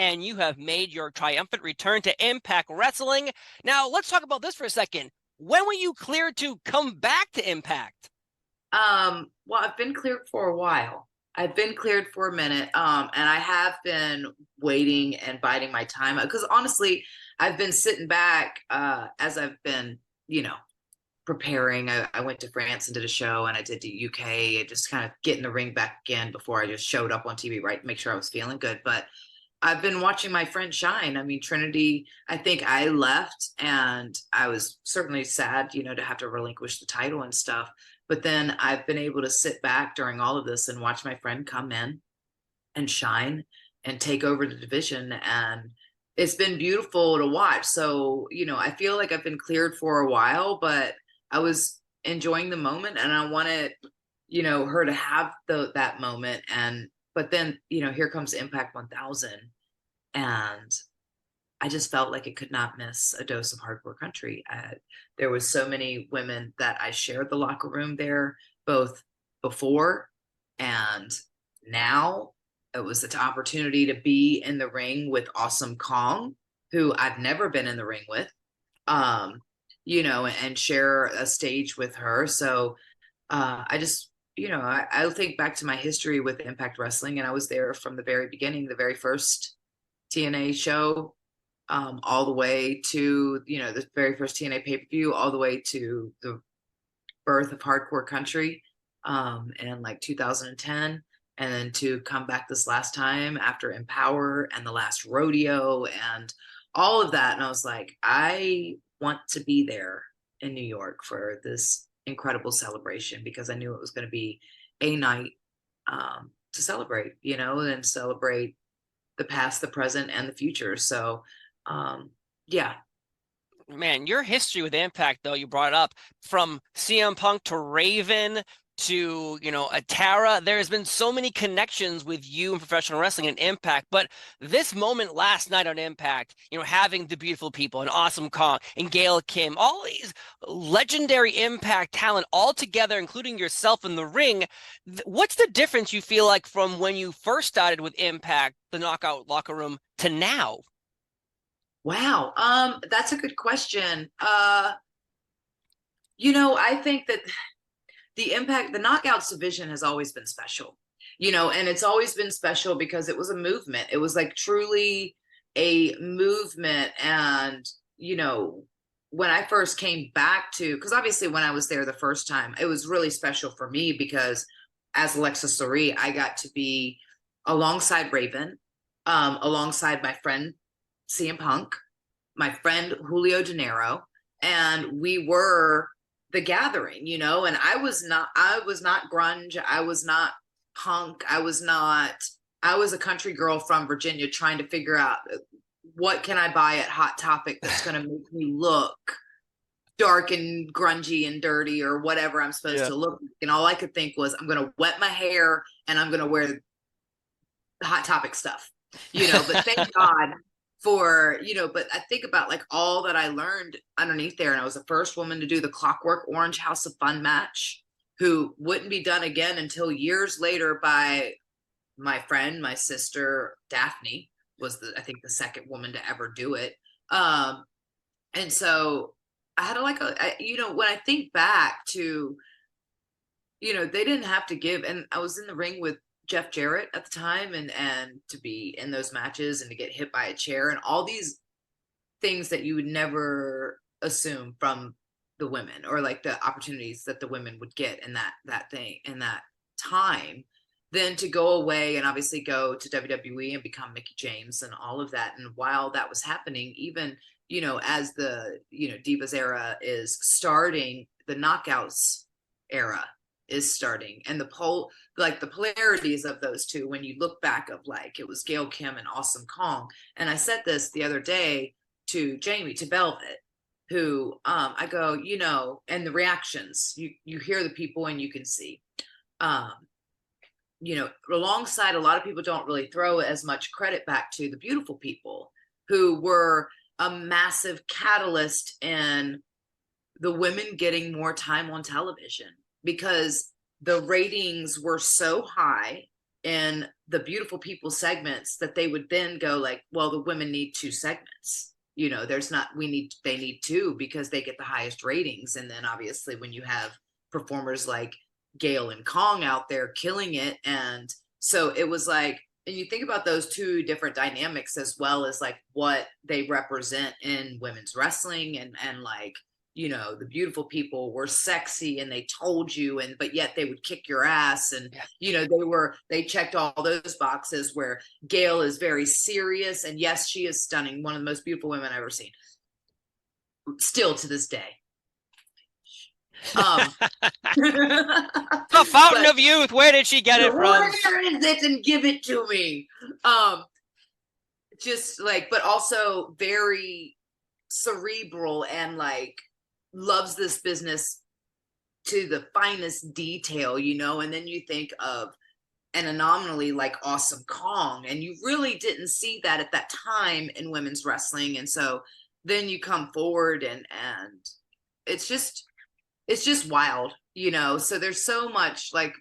and you have made your triumphant return to Impact Wrestling. Now, let's talk about this for a second. When were you cleared to come back to Impact? Well, I've been cleared for a while. I've been cleared for a minute. And I have been waiting and biding my time because honestly, I've been sitting back as I've been, preparing. I went to France and did a show, and I did the UK and just kind of getting the ring back again before I just showed up on TV, right? Make sure I was feeling good. But I've been watching my friend shine. I mean, Trinity, I think I left and I was certainly sad, to have to relinquish the title and stuff. But then I've been able to sit back during all of this and watch my friend come in and shine and take over the division. And it's been beautiful to watch. So, I feel like I've been cleared for a while, but I was enjoying the moment and I wanted, her to have that moment. But then, here comes Impact 1000. And I just felt like it could not miss a dose of hardcore country. There was so many women that I shared the locker room there, both before and now. It was the opportunity to be in the ring with Awesome Kong, who I've never been in the ring with, and share a stage with her. So I just, I think back to my history with Impact Wrestling, and I was there from the very beginning, the very first TNA show, all the way to, the very first TNA pay-per-view, all the way to the birth of hardcore country in like 2010. And then to come back this last time after Empower and the last rodeo and all of that. And I was like, I want to be there in New York for this incredible celebration because I knew it was going to be a night to celebrate, and celebrate the past, the present, and the future. So, yeah. Man, your history with Impact, though, you brought it up, from CM Punk to Raven to, Atara. There's been so many connections with you in professional wrestling and Impact. But this moment last night on Impact, having the beautiful people and Awesome Kong and Gail Kim, all these legendary Impact talent all together, including yourself in the ring. What's the difference you feel like from when you first started with Impact, the Knockout Locker Room, to now? Wow. That's a good question. I think that the Knockouts division has always been special, and it's always been special because it was a movement. It was like truly a movement. And, when I first came back because obviously when I was there the first time, it was really special for me because as Alexis Lurie, I got to be alongside Raven, alongside my friend CM Punk, my friend Julio De Niro, and we were the gathering, and I was not grunge. I was not punk. I was a country girl from Virginia trying to figure out what can I buy at Hot Topic that's going to make me look dark and grungy and dirty or whatever I'm supposed to look like. And all I could think was I'm going to wet my hair and I'm going to wear Hot Topic stuff, but thank God for, but I think about like all that I learned underneath there. And I was the first woman to do the Clockwork Orange House of Fun match, who wouldn't be done again until years later by my friend, my sister, Daphne was I think the second woman to ever do it. And so I had when I think back to, they didn't have to give, and I was in the ring with Jeff Jarrett at the time, and to be in those matches and to get hit by a chair and all these things that you would never assume from the women, or like the opportunities that the women would get in that thing in that time, then to go away and obviously go to WWE and become Mickie James and all of that. And while that was happening, even, as the, Divas era is starting, the Knockouts era is starting, and the polarities of those two, when you look back of like, it was Gail Kim and Awesome Kong. And I said this the other day to Jamie, to Velvet, who I go, and the reactions, you hear the people and you can see, alongside, a lot of people don't really throw as much credit back to the beautiful people who were a massive catalyst in the women getting more time on television, because the ratings were so high in the beautiful people segments, that they would then go like, well, the women need 2 segments. There's not, they need 2 because they get the highest ratings. And then obviously when you have performers like Gail and Kong out there killing it. And so it was like, and you think about those 2 different dynamics as well as like what they represent in women's wrestling, and like, the beautiful people were sexy and they told you, and but yet they would kick your ass. And they checked all those boxes, where Gail is very serious, and yes, she is stunning, one of the most beautiful women I've ever seen, still to this day. The fountain of youth, where did she get it from? Where is it, and give it to me. Just like, but also very cerebral, and like loves this business to the finest detail, and then you think of an anomaly like Awesome Kong, and you really didn't see that at that time in women's wrestling. And so then you come forward, and it's just wild, so there's so much like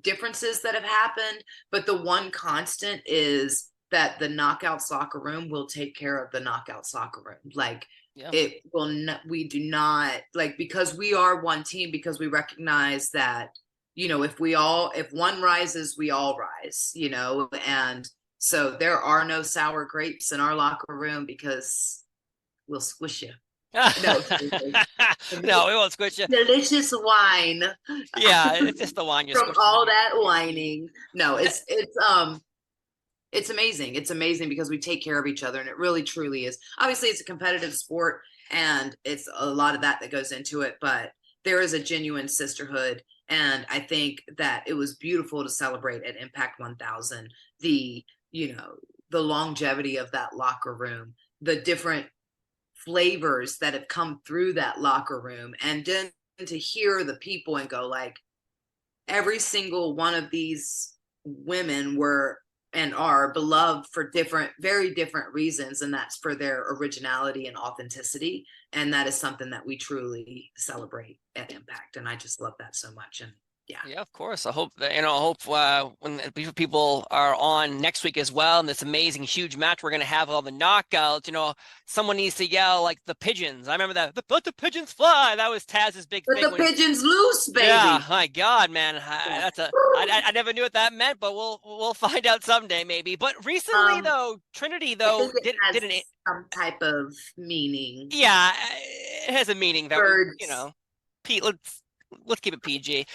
differences that have happened, but the one constant is that the Knockouts locker room will take care of the Knockouts locker room. Like, yeah. It will not, we do not, like, because we are one team, because we recognize that, if one rises, we all rise, and so there are no sour grapes in our locker room, because we'll squish you. No, no, we won't squish you. Delicious wine. Yeah, it's just the wine from all that whining. No, it's amazing. It's amazing because we take care of each other, and it really truly is. Obviously, it's a competitive sport, and it's a lot of that goes into it, but there is a genuine sisterhood. And I think that it was beautiful to celebrate at Impact 1000, the longevity of that locker room, the different flavors that have come through that locker room, and then to hear the people and go like, every single one of these women were and are beloved for very different reasons, and that's for their originality and authenticity, and that is something that we truly celebrate at Impact, and I just love that so much. And yeah, of course. I hope that, when people are on next week as well, and this amazing huge match we're going to have, all the knockouts, someone needs to yell like the pigeons. I remember that, let the pigeons fly. That was Taz's big thing. Let the pigeons loose, baby. Yeah, my God, man. I never knew what that meant, but we'll find out someday maybe. But recently though, Trinity though did some type of meaning. Yeah, it has a meaning that Pete, let's keep it PG.